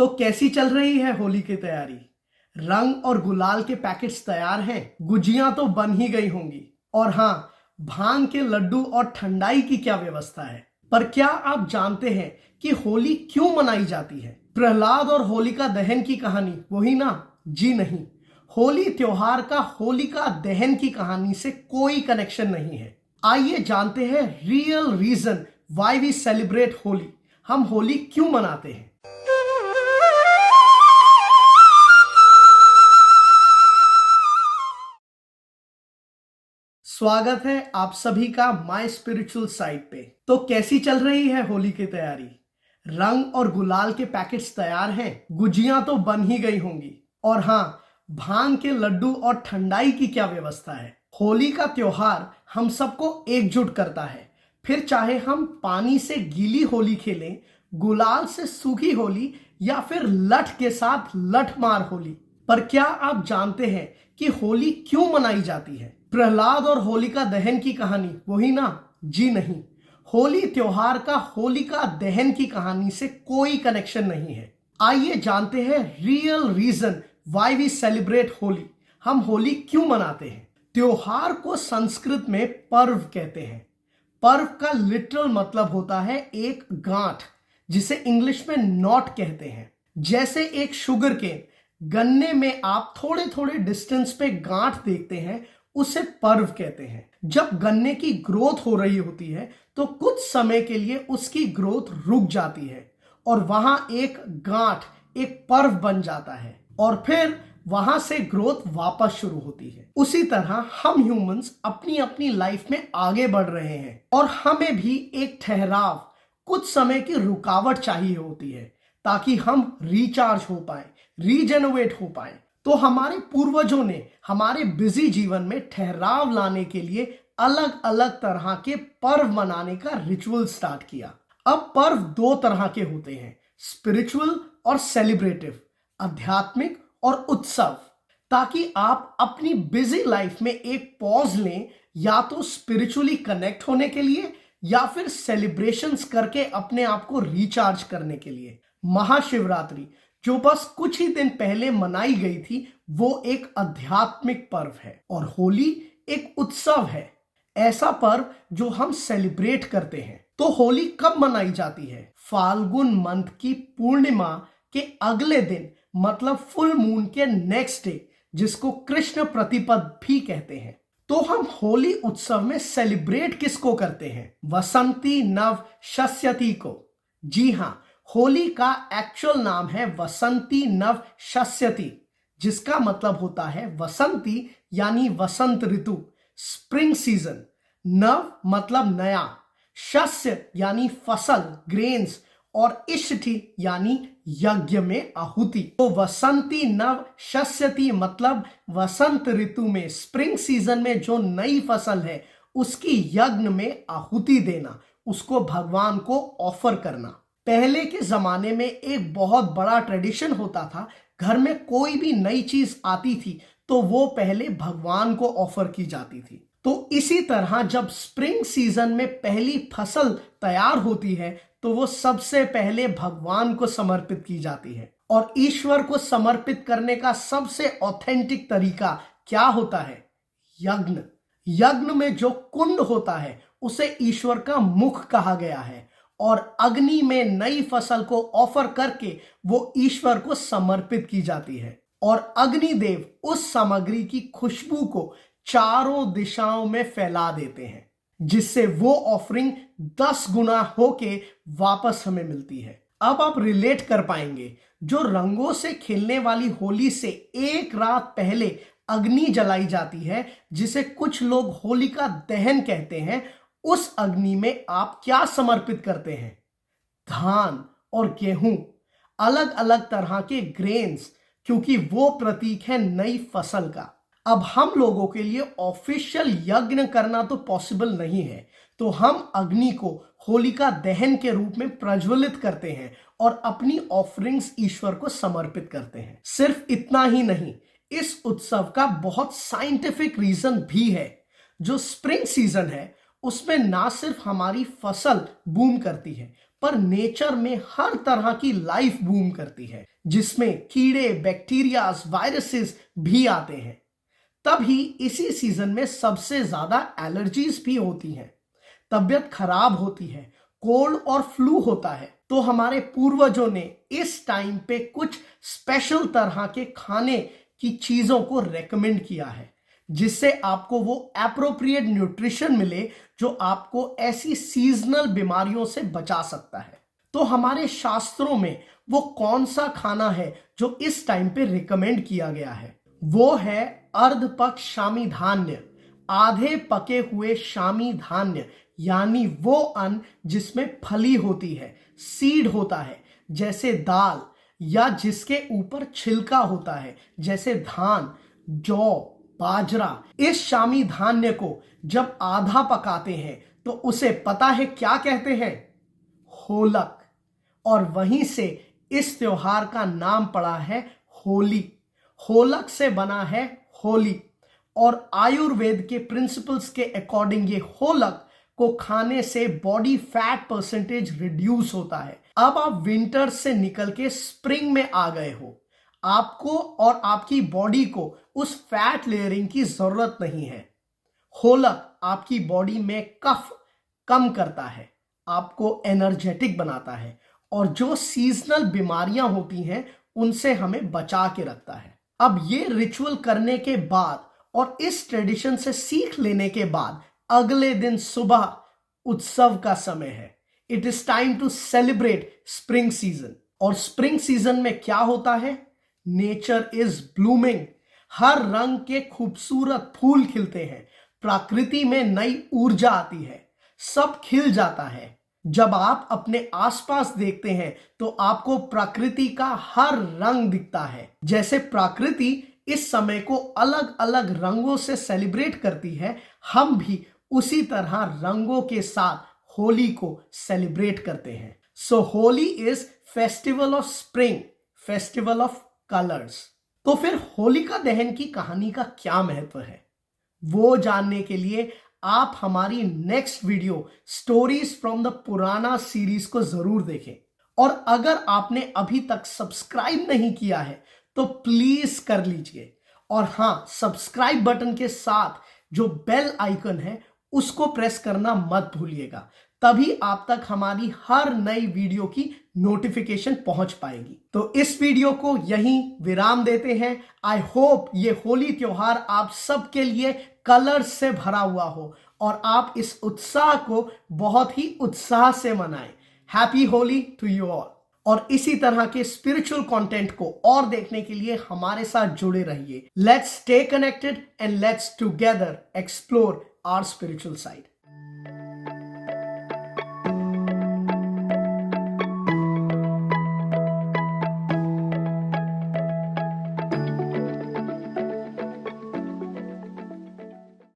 तो कैसी चल रही है होली की तैयारी। रंग और गुलाल के पैकेट्स तैयार हैं, गुजियां तो बन ही गई होंगी। और हाँ, भांग के लड्डू और ठंडाई की क्या व्यवस्था है। पर क्या आप जानते हैं कि होली क्यों मनाई जाती है? प्रहलाद और होलिका दहन की कहानी वही ना? जी नहीं, होली त्योहार का होलिका दहन की कहानी से कोई कनेक्शन नहीं है। आइए जानते हैं real reason why we celebrate Holi. हम होली क्यों मनाते हैं। स्वागत है आप सभी का माय स्पिरिचुअल साइड पे। तो कैसी चल रही है होली की तैयारी। रंग और गुलाल के पैकेट्स तैयार हैं, गुजियां तो बन ही गई होंगी। और हाँ, भांग के लड्डू और ठंडाई की क्या व्यवस्था है। होली का त्योहार हम सबको एकजुट करता है, फिर चाहे हम पानी से गीली होली खेलें, गुलाल से सूखी होली या फिर लठ के साथ लठ मार होली। पर क्या आप जानते हैं कि होली क्यों मनाई जाती है? प्रहलाद और होलिका दहन की कहानी वही ना? जी नहीं, होली त्योहार का होलिका दहन की कहानी से कोई कनेक्शन नहीं है। आइए जानते हैं real reason why we celebrate Holi. हम होली क्यों मनाते हैं। त्योहार को संस्कृत में पर्व कहते हैं। पर्व का लिटरल मतलब होता है एक गांठ, जिसे इंग्लिश में नॉट कहते हैं। जैसे एक शुगर केन, गन्ने में आप थोड़े थोड़े डिस्टेंस पे गांठ देखते हैं, उसे पर्व कहते हैं। जब गन्ने की ग्रोथ हो रही होती है तो कुछ समय के लिए उसकी ग्रोथ रुक जाती है और वहां एक गांठ, एक पर्व बन जाता है और फिर वहां से ग्रोथ वापस शुरू होती है। उसी तरह हम ह्यूमंस अपनी अपनी लाइफ में आगे बढ़ रहे हैं और हमें भी एक ठहराव, कुछ समय की रुकावट चाहिए होती है ताकि हम रिचार्ज हो पाए, रीजेनरेट हो पाए। तो हमारे पूर्वजों ने हमारे बिजी जीवन में ठहराव लाने के लिए अलग अलग तरह के पर्व मनाने का रिचुअल स्टार्ट किया। अब पर्व दो तरह के होते हैं, स्पिरिचुअल और सेलिब्रेटिव, आध्यात्मिक और उत्सव। ताकि आप अपनी बिजी लाइफ में एक पॉज लें, या तो स्पिरिचुअली कनेक्ट होने के लिए या फिर सेलिब्रेशंस करके अपने आप को रिचार्ज करने के लिए। महाशिवरात्रि जो बस कुछ ही दिन पहले मनाई गई थी, वो एक आध्यात्मिक पर्व है और होली एक उत्सव है, ऐसा पर्व जो हम सेलिब्रेट करते हैं। तो होली कब मनाई जाती है? फाल्गुन मंथ की पूर्णिमा के अगले दिन, मतलब फुल मून के नेक्स्ट डे, जिसको कृष्ण प्रतिपद भी कहते हैं। तो हम होली उत्सव में सेलिब्रेट किसको करते हैं? वसंती नव शस्यति को। जी हां, होली का एक्चुअल नाम है वसंती नव शस्यति, जिसका मतलब होता है वसंती यानी वसंत ऋतु, स्प्रिंग सीजन। नव मतलब नया, शस्य यानी फसल, ग्रेन्स, और इष्टि यानी यज्ञ में आहुति। तो वसंती नव शस्यति मतलब वसंत ऋतु में, स्प्रिंग सीजन में जो नई फसल है उसकी यज्ञ में आहुति देना, उसको भगवान को ऑफर करना। पहले के जमाने में एक बहुत बड़ा ट्रेडिशन होता था, घर में कोई भी नई चीज आती थी तो वो पहले भगवान को ऑफर की जाती थी। तो इसी तरह जब स्प्रिंग सीजन में पहली फसल तैयार होती है तो वो सबसे पहले भगवान को समर्पित की जाती है। और ईश्वर को समर्पित करने का सबसे ऑथेंटिक तरीका क्या होता है? यज्ञ। यज्ञ में जो कुंड होता है उसे ईश्वर का मुख कहा गया है और अग्नि में नई फसल को ऑफर करके वो ईश्वर को समर्पित की जाती है। और अग्निदेव उस सामग्री की खुशबू को चारों दिशाओं में फैला देते हैं, जिससे वो ऑफरिंग 10 गुना होके वापस हमें मिलती है। अब आप रिलेट कर पाएंगे, जो रंगों से खेलने वाली होली से एक रात पहले अग्नि जलाई जाती है, जिसे कुछ लोग होलिका दहन कहते हैं, उस अग्नि में आप क्या समर्पित करते हैं? धान और गेहूं, अलग अलग तरह के ग्रेन्स, क्योंकि वो प्रतीक है नई फसल का। अब हम लोगों के लिए ऑफिशियल यज्ञ करना तो पॉसिबल नहीं है, तो हम अग्नि को होलिका दहन के रूप में प्रज्वलित करते हैं और अपनी ऑफरिंग्स ईश्वर को समर्पित करते हैं। सिर्फ इतना ही नहीं, इस उत्सव का बहुत साइंटिफिक रीजन भी है। जो स्प्रिंग सीजन है उसमें ना सिर्फ हमारी फसल बूम करती है, पर नेचर में हर तरह की लाइफ बूम करती है, जिसमें कीड़े, बैक्टीरिया, वायरसेस भी आते हैं। तभी इसी सीजन में सबसे ज्यादा एलर्जीज भी होती हैं, तबीयत खराब होती है, कोल्ड और फ्लू होता है। तो हमारे पूर्वजों ने इस टाइम पे कुछ स्पेशल तरह के खाने की चीजों को रेकमेंड किया है, जिससे आपको वो एप्रोप्रिएट न्यूट्रिशन मिले जो आपको ऐसी सीजनल बीमारियों से बचा सकता है। तो हमारे शास्त्रों में वो कौन सा खाना है जो इस टाइम पे रिकमेंड किया गया है? वो है अर्धपक शामी धान्य, आधे पके हुए शामी धान्य, यानी वो अन्न जिसमें फली होती है, सीड होता है, जैसे दाल, या जिसके ऊपर छिलका होता है, जैसे धान, जौ, बाजरा। इस शामी धान्य को जब आधा पकाते हैं तो उसे पता है क्या कहते हैं? होलक। और वहीं से इस त्योहार का नाम पड़ा है होली। होलक से बना है होली, और आयुर्वेद के प्रिंसिपल्स के अकॉर्डिंग ये होलक को खाने से बॉडी फैट परसेंटेज रिड्यूस होता है। अब आप विंटर से निकल के स्प्रिंग में आ गए हो, आपको और आपकी बॉडी को उस फैट लेयरिंग की जरूरत नहीं है। होलक आपकी बॉडी में कफ कम करता है, आपको एनर्जेटिक बनाता है, और जो सीजनल बीमारियां होती हैं उनसे हमें बचा के रखता है। अब ये रिचुअल करने के बाद और इस ट्रेडिशन से सीख लेने के बाद अगले दिन सुबह उत्सव का समय है। It is time to celebrate spring season. और स्प्रिंग सीजन में क्या होता है? Nature is blooming. हर रंग के खूबसूरत फूल खिलते हैं, प्रकृति में नई ऊर्जा आती है, सब खिल जाता है। जब आप अपने आसपास देखते हैं तो आपको प्रकृति का हर रंग दिखता है। जैसे प्रकृति इस समय को अलग अलग रंगों से सेलिब्रेट करती है, हम भी उसी तरह रंगों के साथ होली को सेलिब्रेट करते हैं। So Holi is festival of spring, festival of colours. तो फिर होलिका दहन की कहानी का क्या महत्व है, वो जानने के लिए आप हमारी next video stories from the पुराना सीरीज को जरूर देखें। और अगर आपने अभी तक सब्सक्राइब नहीं किया है तो प्लीज कर लीजिए। और हाँ, सब्सक्राइब बटन के साथ जो बेल आइकन है उसको प्रेस करना मत भूलिएगा, तभी आप तक हमारी हर नई वीडियो की नोटिफिकेशन पहुंच पाएगी। तो इस वीडियो को यहीं विराम देते हैं। आई होप ये होली त्योहार आप सबके लिए कलर्स से भरा हुआ हो और आप इस उत्साह को बहुत ही उत्साह से मनाएं। Happy Holi to you all. और इसी तरह के स्पिरिचुअल कंटेंट को और देखने के लिए हमारे साथ जुड़े रहिए। Let's stay connected and let's together explore our spiritual side.